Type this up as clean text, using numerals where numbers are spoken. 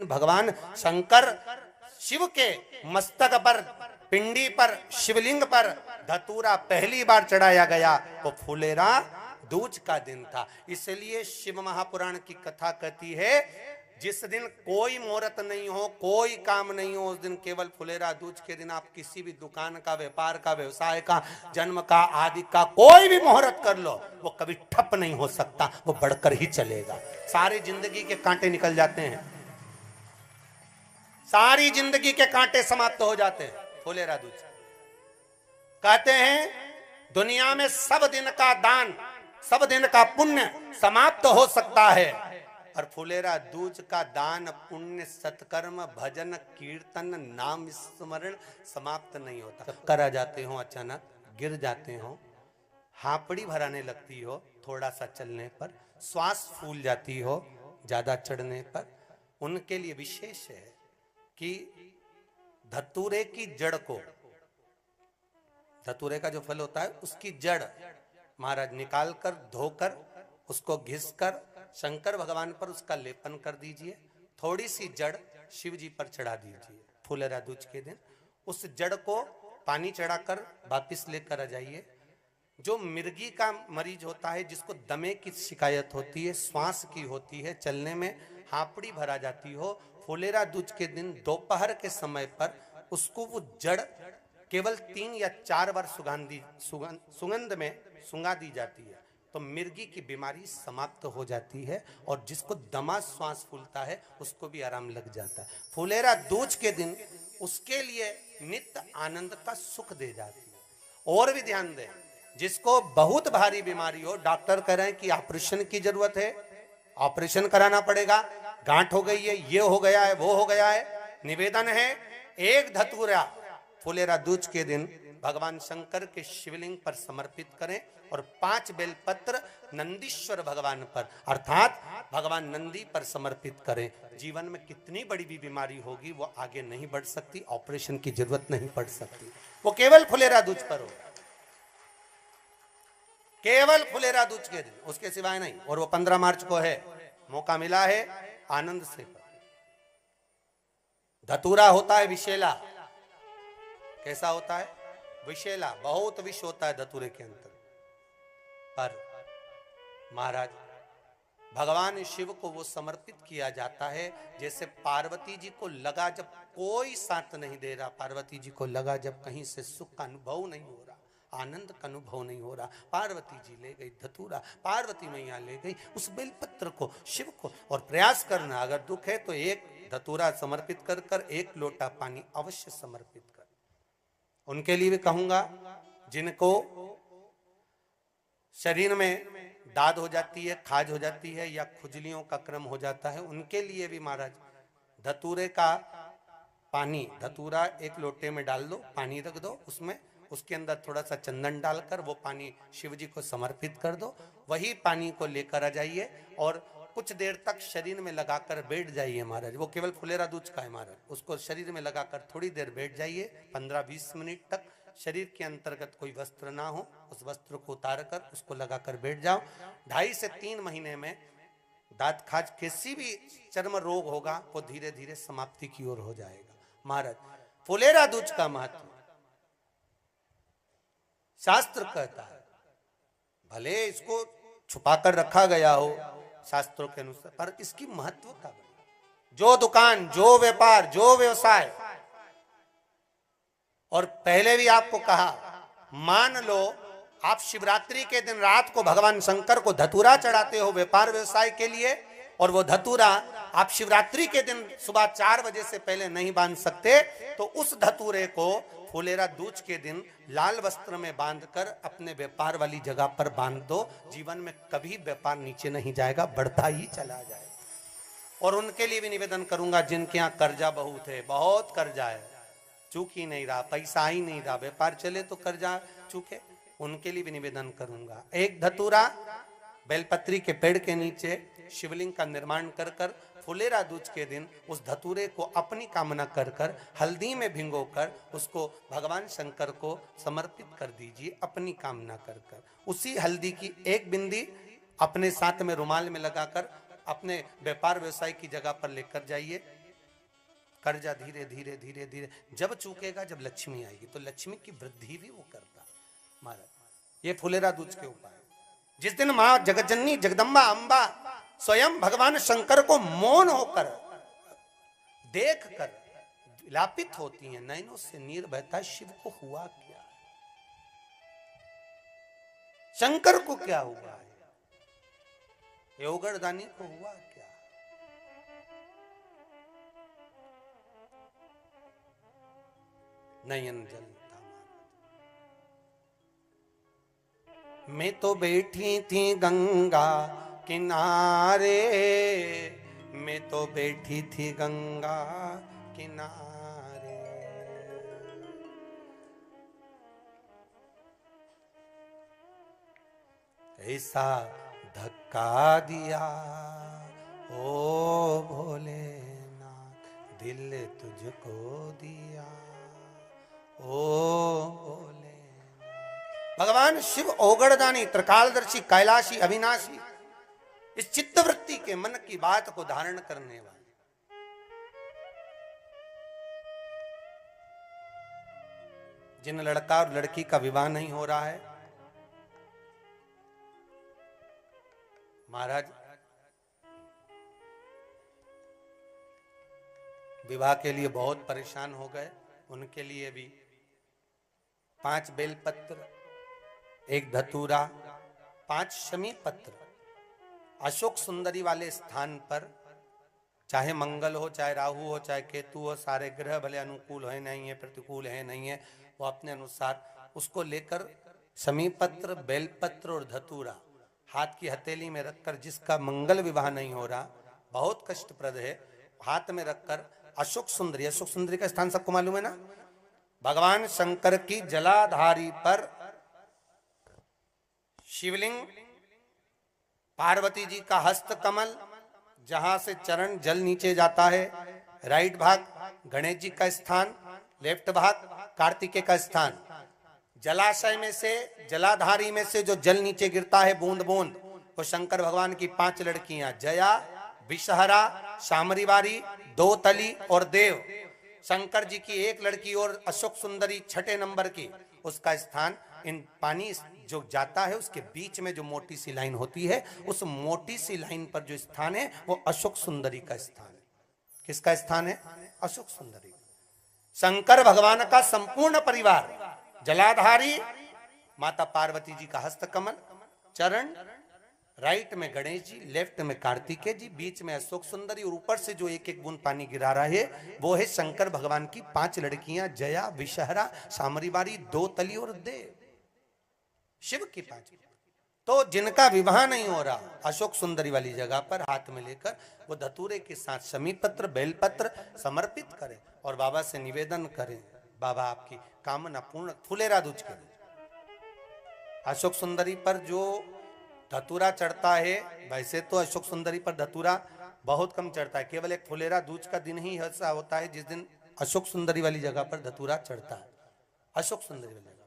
भगवान शंकर शिव के मस्तक पर, पिंडी पर, शिवलिंग पर धतूरा पहली बार चढ़ाया गया, वो फुलेरा दूज का दिन था। इसलिए शिव महापुराण की कथा कहती है जिस दिन कोई मुहूर्त नहीं हो, कोई काम नहीं हो, उस दिन केवल फुलेरा दूज के दिन आप किसी भी दुकान का, व्यापार का, व्यवसाय का, जन्म का, आदि का कोई भी मुहूर्त कर लो, वो कभी ठप नहीं हो सकता, वो बढ़कर ही चलेगा। सारी जिंदगी के कांटे निकल जाते हैं, सारी जिंदगी के कांटे समाप्त हो जाते हैं फुलेरा दूज। कहते हैं दुनिया में सब दिन का दान, सब दिन का पुण्य समाप्त हो सकता है, और फुलेरा दूज का दान, पुण्य, सत्कर्म, भजन, कीर्तन, नाम स्मरण समाप्त नहीं होता। चक्कर आ जाते हो, अचानक गिर जाते हो, हापड़ी भराने लगती हो थोड़ा सा चलने पर, श्वास फूल जाती हो ज्यादा चढ़ने पर, उनके लिए विशेष है कि धतूरे की जड़ को, धतूरे का जो फल होता है उसकी जड़ महाराज निकाल कर, धोकर, उसको घिसकर शंकर भगवान पर उसका लेपन कर दीजिए। थोड़ी सी जड़ शिव जी पर चढ़ा दीजिए फुलेरा दूज के दिन। उस जड़ को पानी चढ़ाकर वापिस लेकर आ जाइए। जो मिर्गी का मरीज होता है, जिसको दमे की शिकायत होती है, श्वास की होती है, चलने में हापड़ी भरा जाती हो, फुलेरा दूज के दिन दोपहर के समय पर उसको वो जड़ केवल 3 या 4 बार सुगंध में सुंगा दी जाती है, तो मिर्गी की बीमारी समाप्त हो जाती है, और जिसको दमा श्वास फूलता है उसको भी आराम लग जाता है। फुलेरा दूज के दिन उसके लिए नित्य आनंद का सुख दे जाती है। और भी ध्यान दें, जिसको बहुत भारी बीमारी हो, डॉक्टर कह रहे हैं कि ऑपरेशन की जरूरत है, ऑपरेशन कराना पड़ेगा, गांठ हो गई है, ये हो गया है, वो हो गया है, निवेदन है एक धतूरा फुलेरा दूज के दिन भगवान शंकर के शिवलिंग पर समर्पित करें, और 5 बेलपत्र नंदीश्वर भगवान पर अर्थात भगवान नंदी पर समर्पित करें। जीवन में कितनी बड़ी भी बीमारी होगी वो आगे नहीं बढ़ सकती, ऑपरेशन की जरूरत नहीं पड़ सकती, वो केवल फुलेरा दूज पर होगा, केवल फुलेरा दूज के दिन, उसके सिवाय नहीं। और वो 15 मार्च को है, मौका मिला है, आनंद से। धतूरा होता है विषैला। कैसा होता है? विषैला, बहुत विष होता है धतूरे के अंदर। पर महाराज भगवान शिव को वो समर्पित किया जाता है जैसे पार्वती जी को लगा, जब कोई साथ नहीं दे रहा, पार्वती जी को लगा जब कहीं से सुख का अनुभव नहीं हो रहा, आनंद का अनुभव नहीं हो रहा, पार्वती जी ले गई धतूरा, पार्वती मैया ले गई उस बेलपत्र को शिव को। और प्रयास करना, अगर दुख है तो एक धतूरा समर्पित कर कर 1 लोटा पानी अवश्य समर्पित कर। उनके लिए भी कहूंगा जिनको शरीर में दाद हो जाती है, खाज हो जाती है, या खुजलियों का क्रम हो जाता है, उनके लिए भी महाराज धतूरे का पानी, धतूरा 1 लोटे में डाल दो, पानी रख दो उसमें, उसके अंदर थोड़ा सा चंदन डालकर वो पानी शिव जी को समर्पित कर दो। वही पानी को लेकर आ जाइए और कुछ देर तक शरीर में लगाकर बैठ जाइए महाराज। वो केवल फुलेरा दूज का है महाराज, उसको शरीर में लगाकर थोड़ी देर बैठ जाइए, 15-20 मिनट तक। शरीर के अंतर्गत कोई वस्त्र ना हो, उस वस्त्र को उतार कर उसको लगाकर बैठ जाओ। 2.5 से 3 महीने में दांत खाज, किसी भी चर्म रोग होगा, वो धीरे धीरे समाप्ति की ओर हो जाएगा। महाराज फुलेरा दूज का महत्व शास्त्र कहता है, भले इसको छुपाकर रखा गया हो शास्त्रों के अनुसार, पर इसकी महत्वता, जो दुकान, जो व्यापार, जो व्यवसाय, और पहले भी आपको कहा, मान लो आप शिवरात्रि के दिन रात को भगवान शंकर को धतूरा चढ़ाते हो व्यापार व्यवसाय के लिए, और वो धतूरा आप शिवरात्रि के दिन सुबह 4 बजे से पहले नहीं बांध सकते, तो उस धतूरे को फुलेरा दूज के दिन लाल वस्त्र में बांधकर अपने व्यापार वाली जगह पर बांध दो। जीवन में कभी व्यापार नीचे नहीं जाएगा, बढ़ता ही चला जाएगा। और उनके लिए भी निवेदन करूंगा जिनके यहाँ कर्जा बहुत है, बहुत कर्जा है, चूक ही नहीं रहा, पैसा ही नहीं रहा, व्यापार चले तो कर्जा चूके, उनके लिए भी निवेदन करूंगा, 1 धतूरा बेलपत्री के पेड़ के नीचे शिवलिंग का निर्माण कर कर फुलेरा दूज के दिन उस धतूरे को अपनी कामना कर कर हल्दी में भिंगोकर उसको भगवान शंकर को समर्पित कर दीजिए अपनी कामना कर कर। उसी हल्दी की 1 बिंदी अपने साथ में रुमाल में लगाकर अपने व्यापार व्यवसाय की जगह पर लेकर जाइए। कर्जा धीरे धीरे धीरे धीरे जब चूकेगा, जब लक्ष्मी आएगी तो लक्ष्मी की वृद्धि भी वो करता महाराज। ये फुलेरा दूज के उपाय। जिस दिन मां जगज्जननी जगदम्बा अंबा स्वयं भगवान शंकर को मौन होकर देख कर विलापित होती हैं, नैनों से नीर बहता, शिव को हुआ क्या, शंकर को क्या हुआ है, योगरदानी को हुआ क्या। नयन जलता मैं तो बैठी थी गंगा किनारे, मैं तो बैठी थी गंगा किनारे, ऐसा धक्का दिया ओ भोलेनाथ, दिल तुझको दिया ओ भोले। भगवान शिव ओगड़दानी, त्रिकालदर्शी, कैलाशी, अविनाशी, इस चित्तवृत्ति के मन की बात को धारण करने वाले। जिन लड़का और लड़की का विवाह नहीं हो रहा है, महाराज विवाह के लिए बहुत परेशान हो गए, उनके लिए भी 5 बेलपत्र, 1 धतूरा, 5 शमी पत्र अशोक सुंदरी वाले स्थान पर, चाहे मंगल हो, चाहे राहु हो, चाहे केतु हो, सारे ग्रह भले अनुकूल है नहीं है, प्रतिकूल है नहीं है, वो अपने अनुसार उसको लेकर शमी पत्र, बेलपत्र और धतूरा हाथ की हथेली में रखकर, जिसका मंगल विवाह नहीं हो रहा, बहुत कष्टप्रद है, हाथ में रखकर अशोक सुंदरी, अशोक सुंदरी का स्थान सबको मालूम है ना, भगवान शंकर की जलाधारी पर शिवलिंग, पार्वती जी का हस्त कमल, जहां से चरण जल नीचे जाता है, राइट भाग गणेश जी का स्थान, लेफ्ट भाग कार्तिकेय का स्थान, जलाशय में से, जलाधारी में से जो जल नीचे गिरता है बूंद बूंद, वो शंकर भगवान की 5 लड़कियां, जया, विषहरा, शामरीवारी, दोतली और देव। शंकर जी की 1 लड़की और अशोक सुंदरी 6ठे नंबर की, उसका स्थान, इन पानी जो जाता है उसके बीच में जो मोटी सी लाइन होती है, उस मोटी सी लाइन पर जो स्थान है वो अशोक सुंदरी का स्थान है। किसका स्थान है? अशोक सुंदरी। शंकर भगवान का संपूर्ण परिवार, जलाधारी माता पार्वती जी का हस्तकमल, चरण, राइट में गणेश जी, लेफ्ट में कार्तिकेय जी, बीच में अशोक सुंदरी, और ऊपर से जो 1-1 बूंद पानी गिरा रहा है वो है शंकर भगवान की 5 लड़कियां, जया, विषहरा, शामरीवारी, दोतली और देव। शिव की 5। तो जिनका विवाह नहीं हो रहा, अशोक सुंदरी वाली जगह पर हाथ में लेकर वो धतूरे के साथ शमी पत्र, बेलपत्र समर्पित करें और बाबा से निवेदन करें, बाबा आपकी कामना पूर्ण। फुलेरा दूज के अशोक सुंदरी पर जो धतूरा चढ़ता है, वैसे तो अशोक सुंदरी पर धतूरा बहुत कम चढ़ता है, केवल एक फुलेरा दूज का दिन ही ऐसा होता है जिस दिन अशोक सुंदरी वाली जगह पर धतूरा चढ़ता है। अशोक सुंदरी वाली